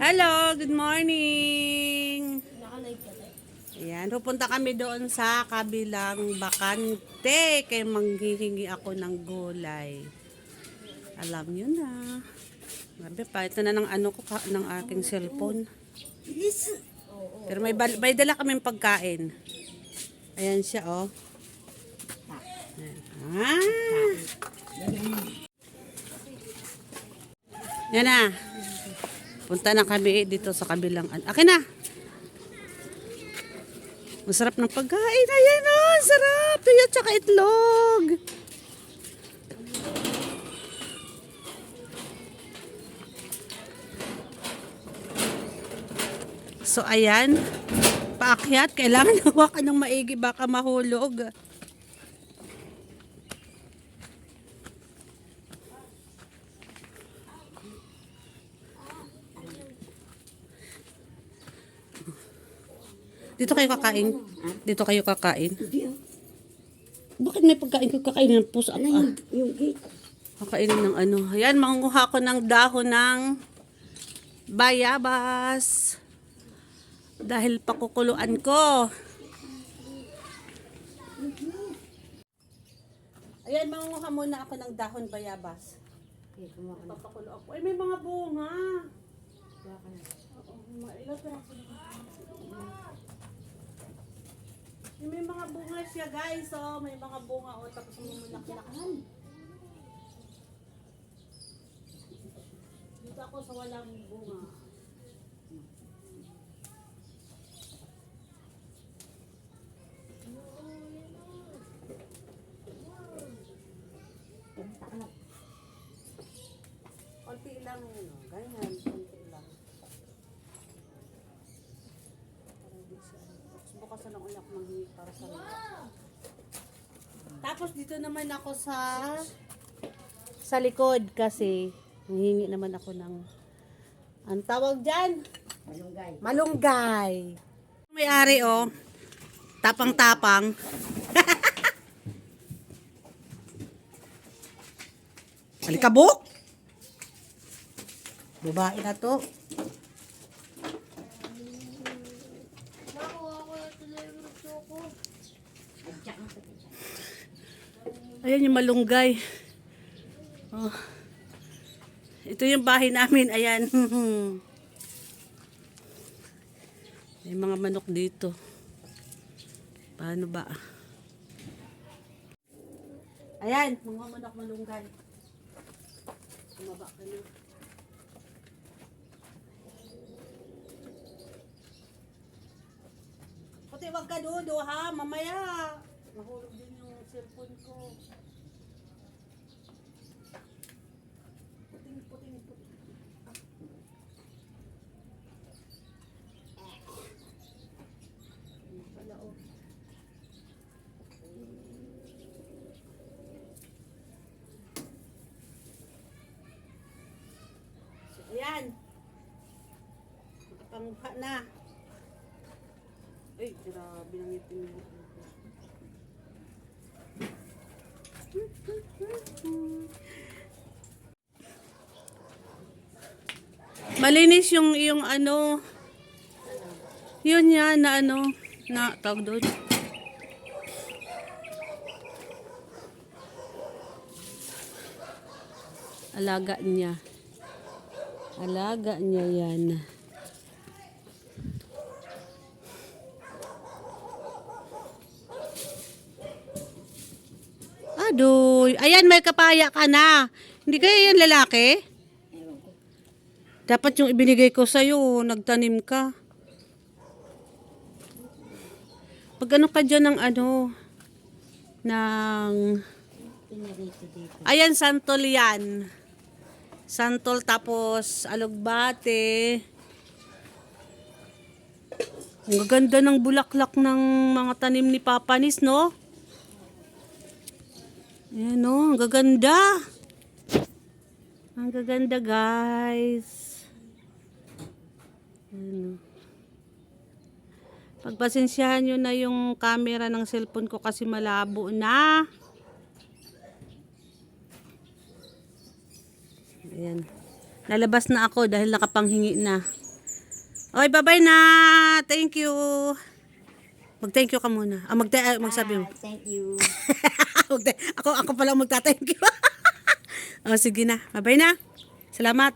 Hello, good morning. Ayan, pupunta kami doon sa kabilang bakante kay manghihingi ako ng gulay. Alam nyo na. Grabe pa, ito na ng ano ko, ng aking cellphone. Pero may dala kaming pagkain. Ayan siya, oh. Ah! Yan na. Punta na kami dito sa kabilang. Akin na. Masarap ng pagkain. Ayan o. Sarap. Tuyo tsaka itlog. So ayan. Paakyat. Kailangan hawakan ng maigi. Baka mahulog. Dito kayo kakain? Dito kayo kakain? Bakit may pagkain ko kakainin ng pusa? Kakainin ng ano? Ayan, mangunguha ko ng dahon ng bayabas. Dahil pakukuluan ko. Ayan, mangunguha muna ako ng dahon bayabas. Papakulo ako. Ay, may mga bunga. May mga bunga siya, guys. Oh, may mga bunga, oh, tapos mumulak-lakan. Dito ako sa walang bunga. Konti lang, ano, ganyan, konti lang. Bukasan ang uyak manghingi para sa mga. Tapos dito naman ako sa likod kasi manghingi naman ako ng ang tawag dyan? Malunggay. Malunggay. May-ari oh. Tapang-tapang. Alikabok. Babae na to. Ayan yung malunggay. Oh. Ito yung bahay namin. Ayan. May mga manok dito. Paano ba? Ayan. Mga manok malunggay. Tumaba ka na. Pati wag ka dudo ha. Mamaya. Mahulog din yung cellphone ko. Puting. So, ayan. Pangha na. Ay, grabe nang itin mo. Malinis yung ano. Yun yan na ano. Na tawag doon. Alaga niya. Alaga niya yan. Adoy. Ayan, may kapaya ka na. Hindi kaya yan lalaki? Dapat yung ibinigay ko sa'yo, nagtanim ka. Pag ano ka dyan ng ano, ng... Ayan, santol yan. Santol tapos alugbate. Ang gaganda ng bulaklak ng mga tanim ni Papa Nis, no? Ayan, no? Ang gaganda. Ang gaganda, guys. Ayan. Pagpasensyahan nyo na yung camera ng cellphone ko kasi malabo na. Ayan. Lalabas na ako dahil nakapanghingi na. Okay, bye-bye na. Thank you. Mag-thank you ka muna. Magsabi mo. Thank you. Ako pala magta-thank you. Oh, sige na. Bye-bye na. Salamat.